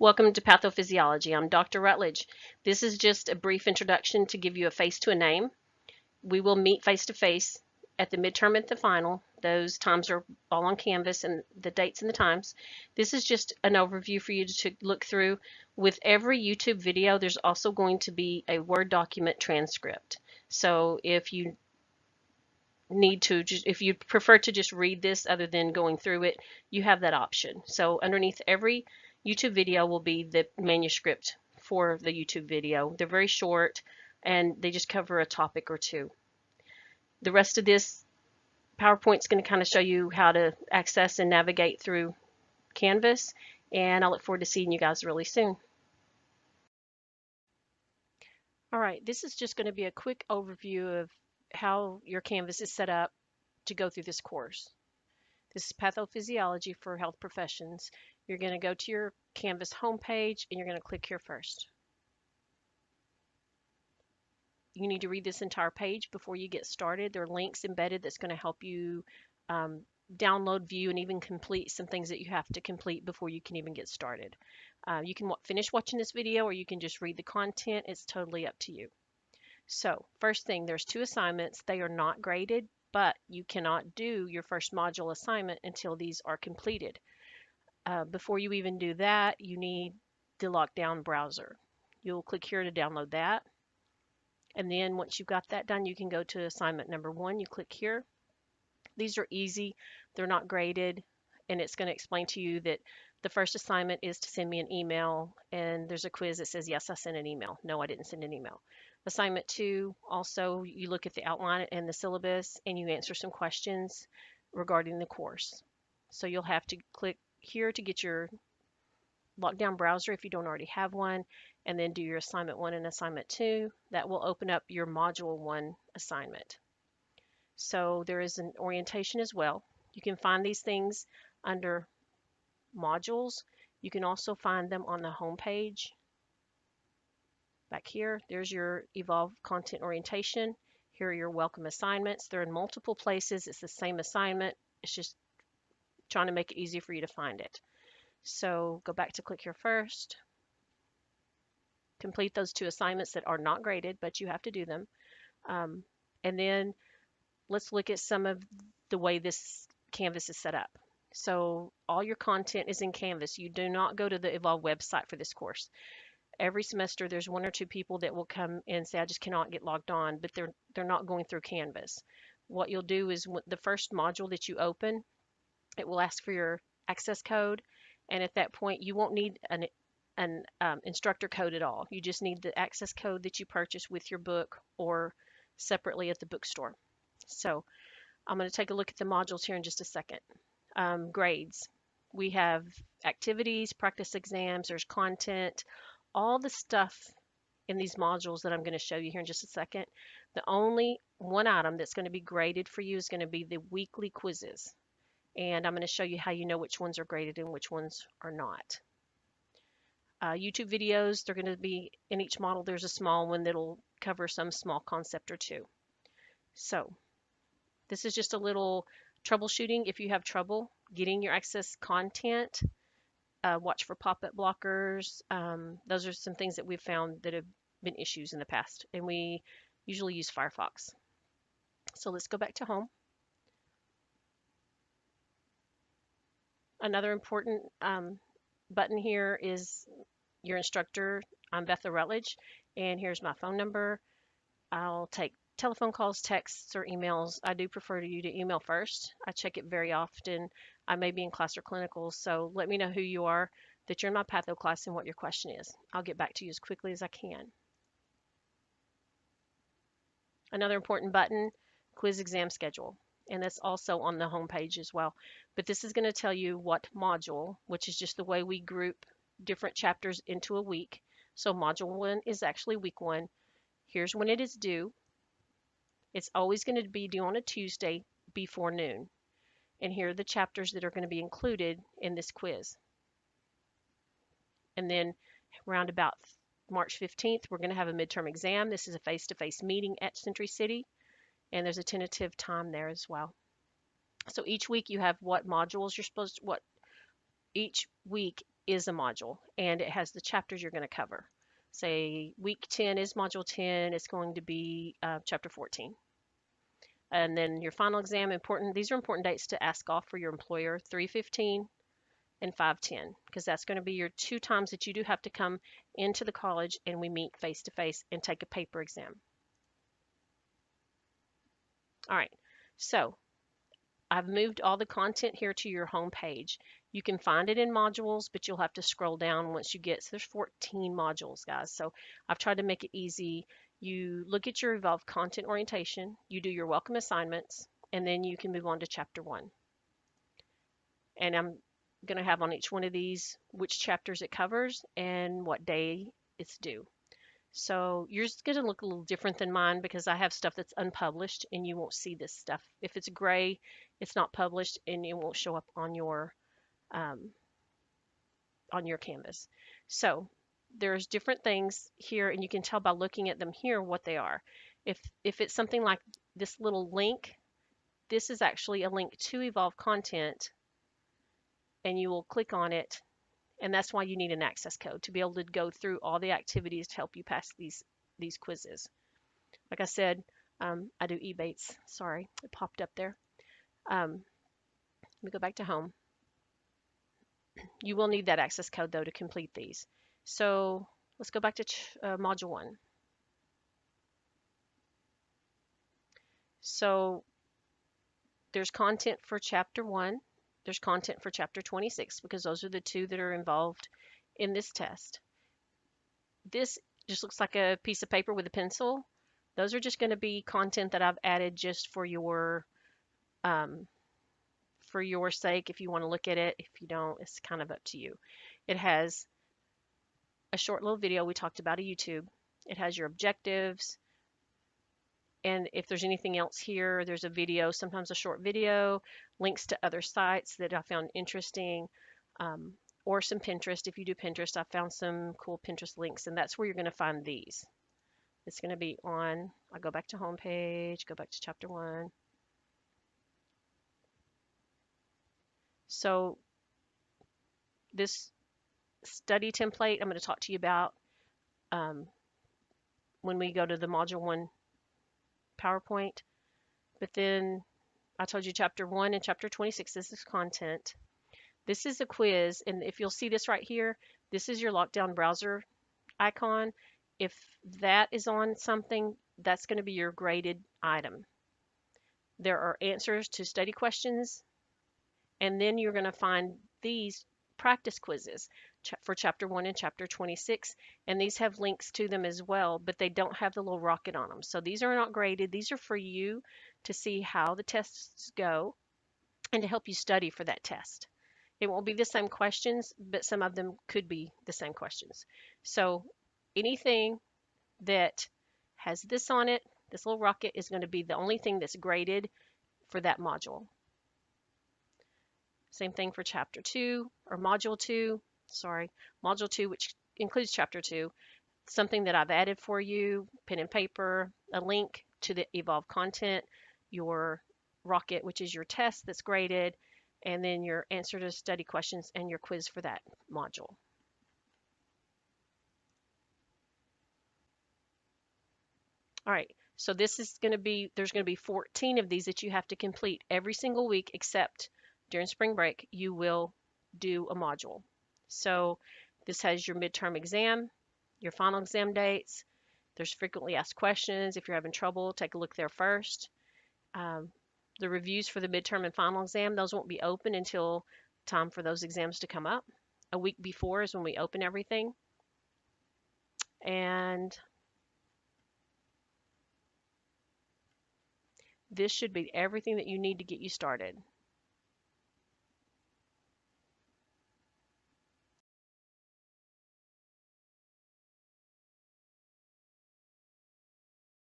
Welcome to Pathophysiology. I'm Dr. Rutledge. This is just a brief introduction to give you a face to a name. We will meet face to face at the midterm and the final. Those times are all on Canvas and the dates and the times. This is just an overview for you to look through. With every YouTube video, there's also going to be a Word document transcript. So if you if you prefer to just read this other than going through it, you have that option. So underneath every YouTube video will be the manuscript for the YouTube video. They're very short and they just cover a topic or two. The rest of this PowerPoint is going to kind of show you how to access and navigate through Canvas, and I look forward to seeing you guys really soon. All right, this is just going to be a quick overview of how your Canvas is set up to go through this course. This is Pathophysiology for Health Professions. You're going to go to your Canvas homepage and you're going to click here first. You need to read this entire page before you get started. There are links embedded that's going to help you download, view, and even complete some things that you have to complete before you can even get started. You can finish watching this video or you can just read the content. It's totally up to you. So first thing, there's 2 assignments. They are not graded, but you cannot do your first module assignment until these are completed. Before you even do that, you need the lockdown browser. You'll click here to download that. And then once you've got that done, you can go to assignment number 1. You click here. These are easy. They're not graded. And it's going to explain to you that the first assignment is to send me an email. And there's a quiz that says, yes, I sent an email. No, I didn't send an email. Assignment 2, also, you look at the outline and the syllabus and you answer some questions regarding the course. So you'll have to click here to get your lockdown browser if you don't already have one, and then do your assignment 1 and assignment 2. That will open up your module 1 assignment. So there is an orientation as well. You can find these things under modules. You can also find them on the home page. Back here, there's your Evolve Content Orientation. Here are your welcome assignments. They're in multiple places. It's the same assignment. It's just trying to make it easy for you to find it. So go back to click here first. Complete those 2 assignments that are not graded, but you have to do them. And then let's look at some of the way this Canvas is set up. So all your content is in Canvas. You do not go to the Evolve website for this course. Every semester there's 1 or 2 people that will come and say, I just cannot get logged on, but they're not going through Canvas. What you'll do is the first module that you open, it will ask for your access code, and at that point you won't need an instructor code at all. You just need the access code that you purchase with your book or separately at the bookstore. So I'm going to take a look at the modules here in just a second. Grades. We have activities, practice exams, there's content, all the stuff in these modules that I'm going to show you here in just a second. The only one item that's going to be graded for you is going to be the weekly quizzes. And I'm going to show you how you know which ones are graded and which ones are not. YouTube videos, they're going to be in each model. There's a small one that'll cover some small concept or two. So this is just a little troubleshooting. If you have trouble getting your access content, watch for pop-up blockers. Those are some things that we've found that have been issues in the past, and we usually use Firefox. So let's go back to home. Another important button here is your instructor. I'm Betha Rutledge, and here's my phone number. I'll take telephone calls, texts, or emails. I do prefer you to email first. I check it very often. I may be in class or clinical, so let me know who you are, that you're in my patho class, and what your question is. I'll get back to you as quickly as I can. Another important button, quiz exam schedule, and that's also on the home page as well. But this is going to tell you what module, which is just the way we group different chapters into a week. So module 1 is actually week 1. Here's when it is due. It's always going to be due on a Tuesday before noon. And here are the chapters that are going to be included in this quiz. And then around about March 15th, we're going to have a midterm exam. This is a face-to-face meeting at Century City, and there's a tentative time there as well. So each week you have what modules you're supposed to, each week is a module, and it has the chapters you're going to cover. Say week 10 is module 10, it's going to be chapter 14. And then your final exam, important, these are important dates to ask off for your employer, 3/15 and 5/10, because that's going to be your 2 times that you do have to come into the college and we meet face to face and take a paper exam. All right, so I've moved all the content here to your home page. You can find it in modules, but you'll have to scroll down once you get, so there's 14 modules, guys. So I've tried to make it easy. You look at your Evolve content orientation, you do your welcome assignments, and then you can move on to chapter 1. And I'm going to have on each one of these which chapters it covers and what day it's due. So yours is going to look a little different than mine because I have stuff that's unpublished and you won't see this stuff. If it's gray, it's not published and it won't show up um, on your canvas. So there's different things here, and you can tell by looking at them here what they are. If it's something like this little link, this is actually a link to Evolve content, and you will click on it, and that's why you need an access code to be able to go through all the activities to help you pass these quizzes. Like I said, I do Ebates. Sorry, it popped up there. Let me go back to home. You will need that access code though to complete these. So let's go back to module 1. So there's content for chapter 1. There's content for chapter 26 because those are the 2 that are involved in this test. This just looks like a piece of paper with a pencil. Those are just going to be content that I've added just for your sake. If you want to look at it, if you don't, it's kind of up to you. It has a short little video we talked about, a YouTube. It has your objectives, and if there's anything else here, there's a video, sometimes a short video, links to other sites that I found interesting, or some Pinterest. If you do Pinterest, I found some cool Pinterest links, and that's where you're going to find these. It's going to be on, I go back to home page, go back to chapter 1. So this study template I'm going to talk to you about when we go to the module 1 PowerPoint. But then I told you chapter 1 and chapter 26, this is content. This is a quiz, and if you'll see this right here, this is your lockdown browser icon. If that is on something, that's going to be your graded item. There are answers to study questions, and then you're going to find these practice quizzes for chapter 1 and chapter 26, and these have links to them as well, but they don't have the little rocket on them. So these are not graded. These are for you to see how the tests go and to help you study for that test. It won't be the same questions, but some of them could be the same questions. So anything that has this on it, this little rocket, is going to be the only thing that's graded for that module. Same thing for chapter 2 or module 2, module 2, which includes chapter 2. Something that I've added for you, pen and paper, a link to the Evolve content, your rocket, which is your test that's graded, and then your answer to study questions and your quiz for that module. All right, so this is going to be, there's going to be 14 of these that you have to complete every single week, except during spring break, you will do a module. So this has your midterm exam, your final exam dates. There's frequently asked questions. If you're having trouble, take a look there first. The reviews for the midterm and final exam, those won't be open until time for those exams to come up. A week before is when we open everything. And this should be everything that you need to get you started.